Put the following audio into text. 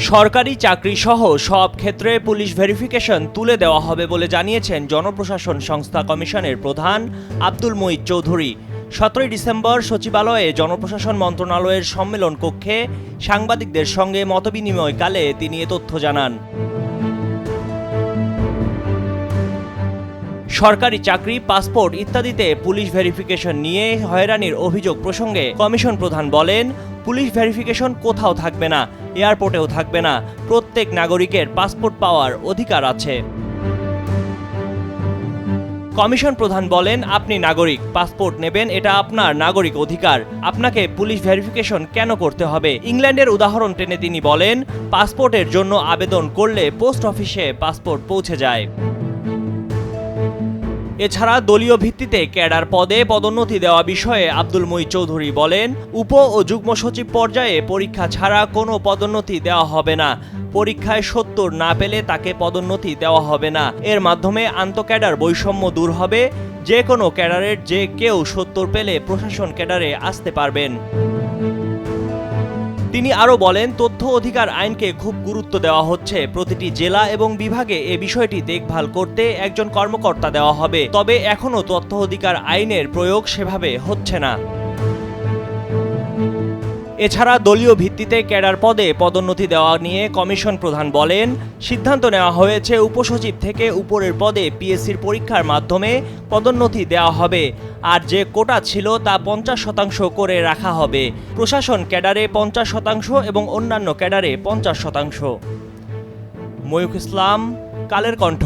সরকারি চাকরি সহ সব ক্ষেত্রে পুলিশ ভেরিফিকেশন তুলে দেওয়া হবে বলে জানিয়েছেন জনপ্রশাসন সংস্থা কমিশনের প্রধান আব্দুল মুঈদ চৌধুরী। 17 ডিসেম্বর সচিবালয়ে জনপ্রশাসন মন্ত্রণালয়ের সম্মেলন কক্ষে সাংবাদিকদের সঙ্গে মতবিনিময়কালে তিনি এ তথ্য জানান। সরকারি চাকরি, পাসপোর্ট ইত্যাদিতে পুলিশ ভেরিফিকেশন নিয়ে হয়রানির অভিযোগ প্রসঙ্গে কমিশন প্রধান বলেন, পুলিশ ভেরিফিকেশন কোথাও থাকবে না, এয়ারপোর্টেও থাকবে না। প্রত্যেক নাগরিকের পাসপোর্ট পাওয়ার অধিকার আছে। কমিশন প্রধান বলেন, আপনি নাগরিক, পাসপোর্ট নেবেন, এটা আপনার নাগরিক অধিকার। আপনাকে পুলিশ ভেরিফিকেশন কেন করতে হবে? ইংল্যান্ডের উদাহরণ টেনে তিনি বলেন, পাসপোর্টের জন্য আবেদন করলে পোস্ট অফিসে পাসপোর্ট পৌঁছে যায়। এছাড়া দলীয় ভিত্তিতে ক্যাডার পদে পদোন্নতি দেওয়া বিষয়ে আব্দুল মুঈদ চৌধুরী বলেন, উপ ও যুগ্ম সচিব পর্যায়ে পরীক্ষা ছাড়া কোনো পদোন্নতি দেওয়া হবে না। পরীক্ষায় 70 না পেলে তাকে পদোন্নতি দেওয়া হবে না। এর মাধ্যমে আন্তঃক্যাডার বৈষম্য দূর হবে। যে কোনো ক্যাডারের যে কেউ 70 পেলে প্রশাসন ক্যাডারে আসতে পারবেন। তিনি আরও বলেন, তথ্য অধিকার আইনকে খুব গুরুত্ব দেওয়া হচ্ছে। প্রতিটি জেলা এবং বিভাগে এ বিষয়টি দেখভাল করতে একজন কর্মকর্তা দেওয়া হবে। তবে এখনও তথ্য অধিকার আইনের প্রয়োগ সেভাবে হচ্ছে না। এছাড়া দলীয় ভিত্তিতে ক্যাডার পদে পদোন্নতি দেওয়া নিয়ে কমিশন প্রধান বলেন, সিদ্ধান্ত নেওয়া হয়েছে উপসচিব থেকে উপরের পদে পিএসসির পরীক্ষার মাধ্যমে পদোন্নতি দেওয়া হবে। আর যে কোটা ছিল তা 50% করে রাখা হবে। প্রশাসন ক্যাডারে 50% এবং অন্যান্য ক্যাডারে 50%। ময়ূখ ইসলাম, কালের কণ্ঠ।